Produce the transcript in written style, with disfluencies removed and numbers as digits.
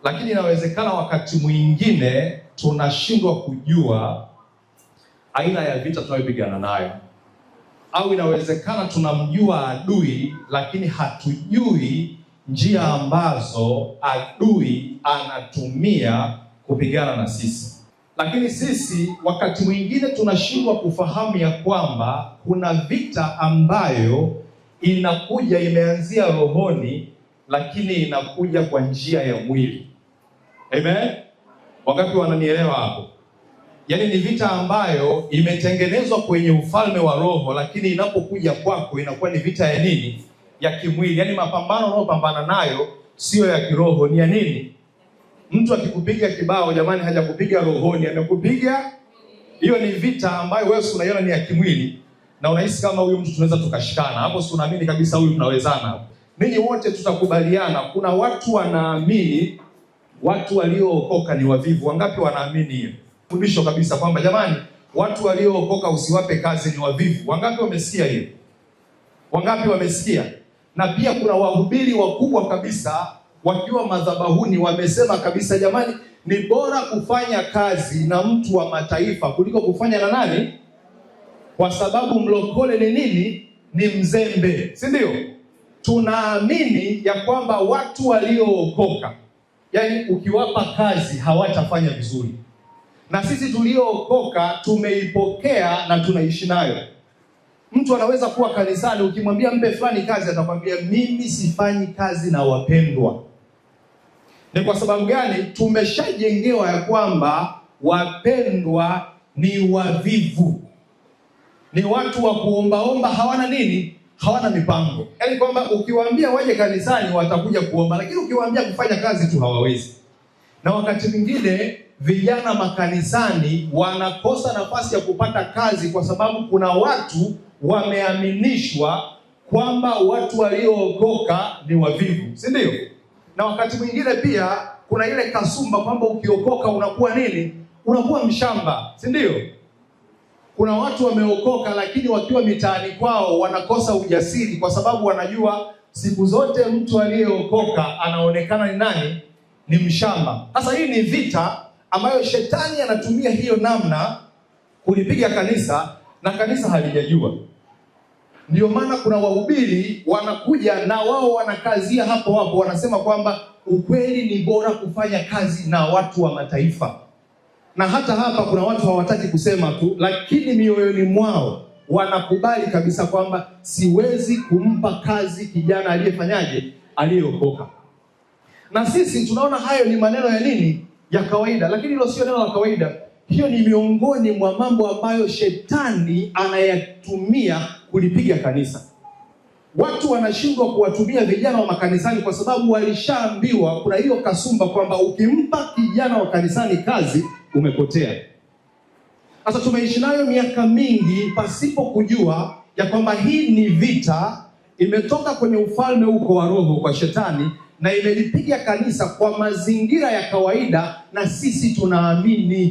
lakini inawezekana wakati mwingine tunashindwa kujua aina ya vita tunayopigana nayo, au inawezekana tunamjua adui lakini hatujui njia ambazo adui anatumia kupigana na sisi. Lakini sisi wakati mwingine tunashindwa kufahamu ya kwamba kuna vita ambayo inakuja imeanzia rohoni, lakini inakuja kwa njia ya mwili. Amen? Wangapi wananielewa hapo? Yaani ni vita ambayo imetengenezwa kwenye ufalme wa roho, lakini inapokuja kwako inakuwa ni vita ya nini? Ya kimwili. Yaani mapambano unayopambana nayo sio ya kiroho, ni ya nini? Mtu akikupiga kibao, jamani, hajakupiga rohoni, amekupiga. Hiyo ni vita ambayo wewe unaiona ni ya kimwili na unahisi kama huyu mtu tunaweza tukashikana. Hapo si unaamini kabisa huyu tunawezana. Ninyi wote tutakubaliana. Kuna watu wanaamini watu waliookoka ni wavivu. Wangapi wanaamini hiyo? Fundisho kabisa kwamba jamani, watu waliookoka usiwape kazi ni wavivu. Wangapi wamesikia hiyo? Wangapi wamesikia? Na pia kuna wahubiri wakubwa kabisa wakiwa madhabahuni wamesema kabisa, jamani, ni bora kufanya kazi na mtu wa mataifa kuliko kufanya na nani? Kwa sababu mlokole ni nini? Ni mzembe, si ndio? Tunaamini ya kwamba watu waliookoka, yaani ukiwapa kazi hawatafanya vizuri. Na sisi tuliookoka tumeipokea na tunaishi nayo. Mtu anaweza kuwa kanisani, ukimwambia mpe fulani kazi, atakwambia mimi sifanyi kazi na wapendwa. Ni kwa sababu gani? Tumeshajengewa ya kwamba wapendwa ni wavivu, ni watu wa kuombaomba, hawana nini? Hawana mipango. Yaani kwamba ukiwaambia waje kanisani watakuja kuomba, lakini ukiwaambia kufanya kazi tu hawawezi. Na wakati mwingine vijana makanisani wanakosa nafasi ya kupata kazi kwa sababu kuna watu wameaminishwa kwamba watu waliookoka ni wavivu, si ndio? Na wakati mwingine pia kuna ile kasumba kwamba ukiokoka unakuwa nini? Unakuwa mshamba, si ndio? Kuna watu wameokoka lakini wakiwa mitaani kwao wanakosa ujasiri kwa sababu wanajua siku zote mtu aliyeokoka anaonekana ni nani? Ni mshamba. Sasa hii ni vita ambayo shetani anatumia hiyo namna kulipiga kanisa na kanisa halijajua. Ndio maana kuna wahubiri wanakuja na wao wanakazia hapo hapo, wanasema kwamba ukweli ni bora kufanya kazi na watu wa mataifa. Na hata hapa kuna watu hawataki kusema tu, lakini mioyoni mwao wanakubali kabisa kwamba siwezi kumpa kazi kijana aliyefanyaje? Aliyeokoka. Na sisi tunaona hayo ni maneno ya nini? Ya kawaida. Lakini hilo sio neno la kawaida. Hiyo ni miongoni mwa mambo ambayo shetani anayatumia kulipiga kanisa. Watu wanashindwa kuwatumia vijana wa makanisani kwa sababu walishaambiwa, kuna hiyo kasumba kwamba ukimpa kijana wa kanisani kazi umepotea. Sasa tumeishi nayo miaka mingi pasipo kujua ya kwamba hii ni vita imetoka kwenye ufalme huko wa roho kwa shetani na imelipiga kanisa kwa mazingira ya kawaida, na sisi tunaamini